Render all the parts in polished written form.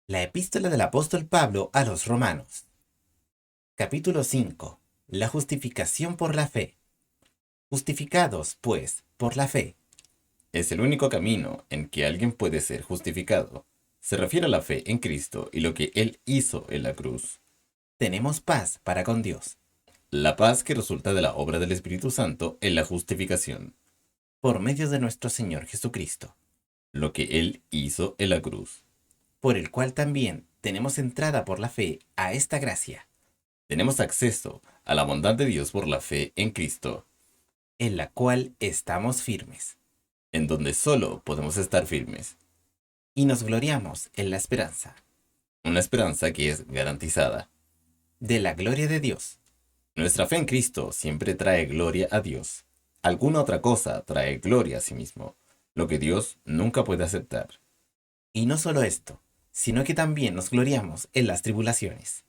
La epístola del apóstol Pablo a los Romanos. Capítulo 5. La justificación por la fe. Justificados, pues, por la fe. Es el único camino en que alguien puede ser justificado. Se refiere a la fe en Cristo y lo que Él hizo en la cruz. Tenemos paz para con Dios, La paz que resulta de la obra del Espíritu Santo en la justificación. por medio de nuestro Señor Jesucristo, Lo que Él hizo en la cruz. por el cual también tenemos entrada por la fe a esta gracia, Tenemos acceso a la bondad de Dios por la fe en Cristo, en la cual estamos firmes, en donde solo podemos estar firmes. y nos gloriamos en la esperanza Una esperanza que es garantizada. de la gloria de Dios. Nuestra fe en Cristo siempre trae gloria a Dios. Alguna otra cosa trae gloria a sí mismo, lo que Dios nunca puede aceptar. Y no solo esto, sino que también nos gloriamos en las tribulaciones,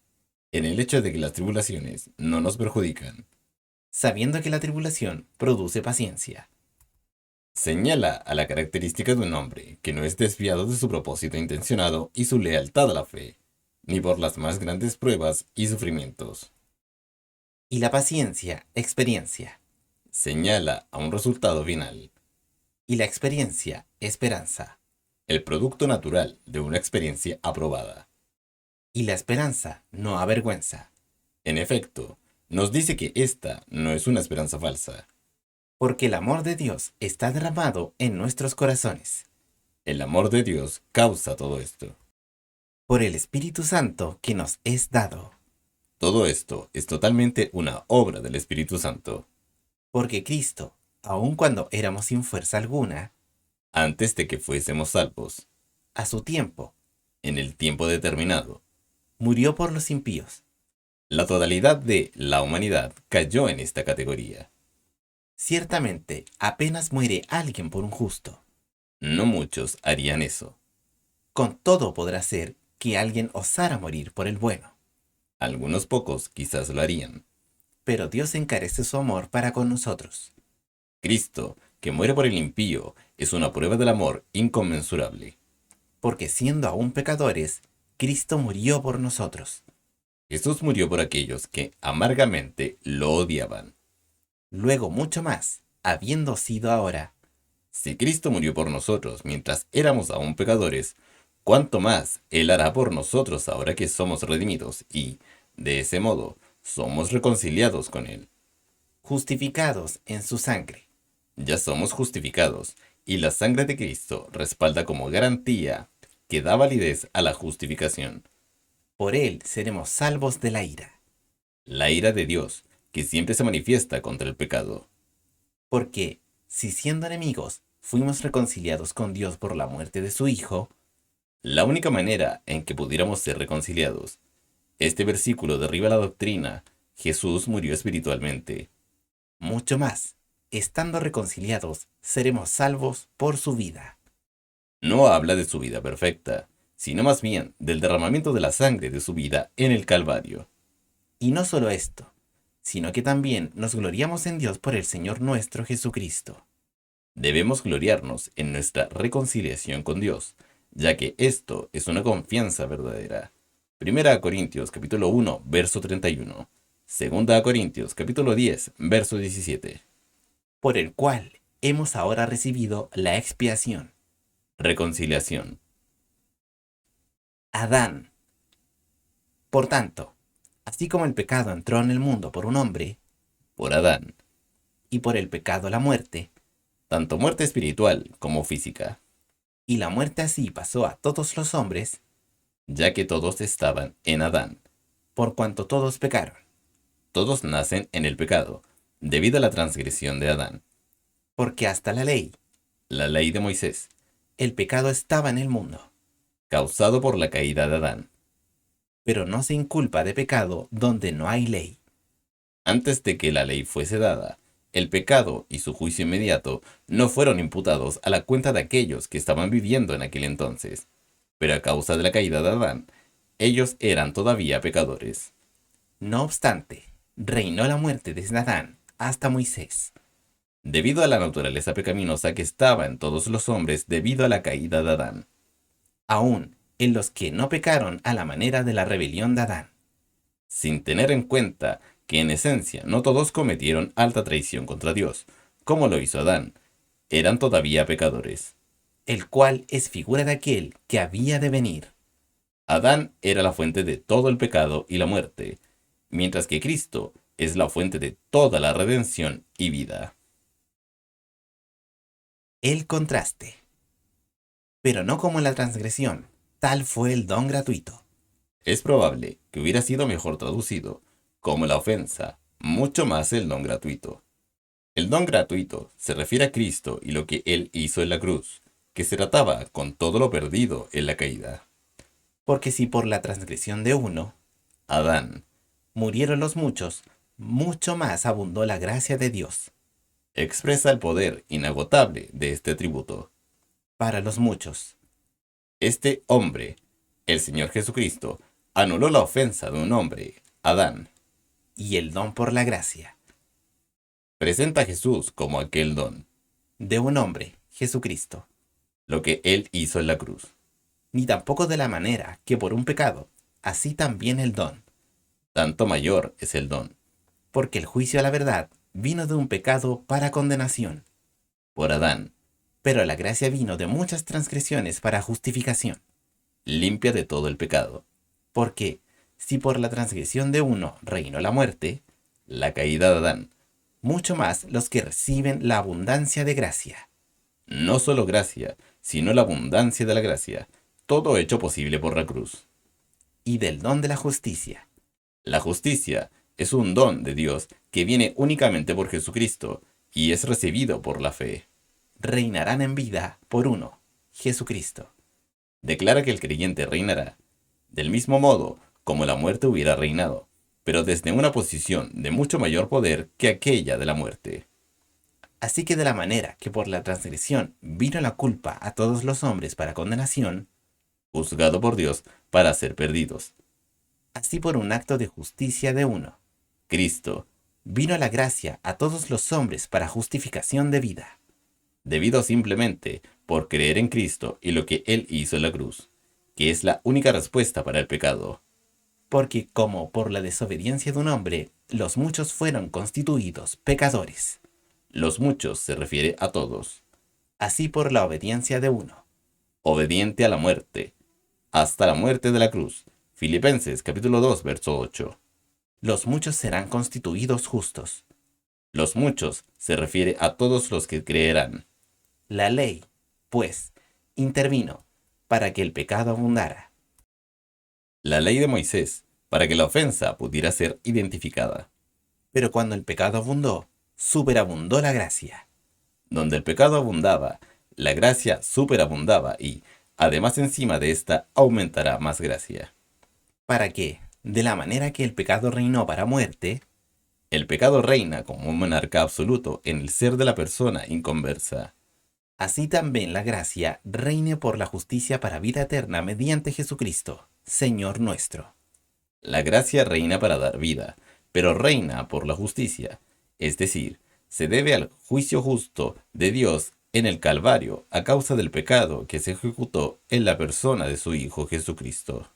En el hecho de que las tribulaciones no nos perjudican. sabiendo que la tribulación produce paciencia. Señala a la característica de un hombre que no es desviado de su propósito intencionado y su lealtad a la fe, ni por las más grandes pruebas y sufrimientos. Y la paciencia, experiencia. Señala a un resultado final, Y la experiencia, esperanza. el producto natural de una experiencia aprobada. Y la esperanza no avergüenza, En efecto, nos dice que esta no es una esperanza falsa. porque el amor de Dios está derramado en nuestros corazones, El amor de Dios causa todo esto. por el Espíritu Santo que nos es dado. Todo esto es totalmente una obra del Espíritu Santo. Porque Cristo, aun cuando éramos sin fuerza alguna, Antes de que fuésemos salvos, a su tiempo, en el tiempo determinado, murió por los impíos. la totalidad de la humanidad cayó en esta categoría. Ciertamente, apenas muere alguien por un justo. No muchos harían eso. Con todo podrá ser que alguien osara morir por el bueno. Algunos pocos quizás lo harían. Pero Dios encarece su amor para con nosotros, Cristo, que muere por el impío, es una prueba del amor inconmensurable. porque siendo aún pecadores, Cristo murió por nosotros. Jesús murió por aquellos que amargamente lo odiaban. Luego mucho más, habiendo sido ahora, Si Cristo murió por nosotros mientras éramos aún pecadores, ¿cuánto más Él hará por nosotros ahora que somos redimidos y, de ese modo, somos reconciliados con Él? justificados en su sangre? Ya somos justificados, y la sangre de Cristo respalda como garantía que da validez a la justificación. Por él seremos salvos de la ira. La ira de Dios, que siempre se manifiesta contra el pecado. Porque, si siendo enemigos fuimos reconciliados con Dios por la muerte de su Hijo, La única manera en que pudiéramos ser reconciliados. Este versículo derriba la doctrina. Jesús murió espiritualmente. mucho más, estando reconciliados, seremos salvos por su vida. No habla de su vida perfecta, sino más bien del derramamiento de la sangre de su vida en el Calvario. Y no solo esto, sino que también nos gloriamos en Dios por el Señor nuestro Jesucristo. Debemos gloriarnos en nuestra reconciliación con Dios, ya que esto es una confianza verdadera. Primera a Corintios capítulo 1, verso 31. Segunda a Corintios capítulo 10, verso 17. Por el cual hemos ahora recibido la expiación. Reconciliación. Adán. Por tanto, así como el pecado entró en el mundo por un hombre, Por Adán. y por el pecado la muerte, Tanto muerte espiritual como física, y la muerte así pasó a todos los hombres, ya que todos estaban en Adán. por cuanto todos pecaron, Todos nacen en el pecado, debido a la transgresión de Adán. porque hasta la ley, La ley de Moisés, el pecado estaba en el mundo, causado por la caída de Adán. pero no se inculpa de pecado donde no hay ley. Antes de que la ley fuese dada, el pecado y su juicio inmediato no fueron imputados a la cuenta de aquellos que estaban viviendo en aquel entonces. Pero a causa de la caída de Adán, ellos eran todavía pecadores. No obstante, reinó la muerte desde Adán hasta Moisés, Debido a la naturaleza pecaminosa que estaba en todos los hombres debido a la caída de Adán. aún en los que no pecaron a la manera de la rebelión de Adán, sin tener en cuenta que en esencia no todos cometieron alta traición contra Dios, como lo hizo Adán, eran todavía pecadores. el cual es figura de aquel que había de venir. Adán era la fuente de todo el pecado y la muerte, mientras que Cristo es la fuente de toda la redención y vida. El contraste. Pero no como la transgresión, tal fue el don gratuito. Es probable que hubiera sido mejor traducido como la ofensa, mucho más el don gratuito. El don gratuito se refiere a Cristo y lo que Él hizo en la cruz, que se trataba con todo lo perdido en la caída. Porque si por la transgresión de uno, Adán, murieron los muchos, mucho más abundó la gracia de Dios expresa el poder inagotable de este atributo. para los muchos. Este hombre, el Señor Jesucristo, anuló la ofensa de un hombre, Adán. Y el don por la gracia Presenta a Jesús como aquel don, de un hombre, Jesucristo. lo que Él hizo en la cruz. Ni tampoco de la manera que por un pecado, así también el don. Tanto mayor es el don. Porque el juicio a la verdad vino de un pecado para condenación, Por Adán, pero la gracia vino de muchas transgresiones para justificación. limpia de todo el pecado. Porque si por la transgresión de uno reinó la muerte, La caída de Adán, mucho más los que reciben la abundancia de gracia no solo gracia, sino la abundancia de la gracia, todo hecho posible por la cruz. y del don de la justicia, La justicia es un don de Dios que viene únicamente por Jesucristo y es recibido por la fe. reinarán en vida por uno, Jesucristo. Declara que el creyente reinará, del mismo modo como la muerte hubiera reinado, pero desde una posición de mucho mayor poder que aquella de la muerte. Así que de la manera que por la transgresión vino la culpa a todos los hombres para condenación, Juzgado por Dios para ser perdidos. así por un acto de justicia de uno, Cristo, vino la gracia a todos los hombres para justificación de vida. debido simplemente por creer en Cristo y lo que Él hizo en la cruz, que es la única respuesta para el pecado. Porque como por la desobediencia de un hombre, los muchos fueron constituidos pecadores, Los muchos se refiere a todos, así por la obediencia de uno, obediente a la muerte, hasta la muerte de la cruz. Filipenses capítulo 2, verso 8. los muchos serán constituidos justos. Los muchos se refiere a todos los que creerán. La ley, pues, intervino para que el pecado abundara, La ley de Moisés, para que la ofensa pudiera ser identificada. pero cuando el pecado abundó, superabundó la gracia, Donde el pecado abundaba, la gracia superabundaba y, además encima de esta, aumentará más gracia. para que, de la manera que el pecado reinó para muerte, El pecado reina como un monarca absoluto en el ser de la persona inconversa. así también la gracia reine por la justicia para vida eterna mediante Jesucristo, Señor nuestro. La gracia reina para dar vida, pero reina por la justicia, es decir, se debe al juicio justo de Dios en el Calvario a causa del pecado que se ejecutó en la persona de su Hijo Jesucristo.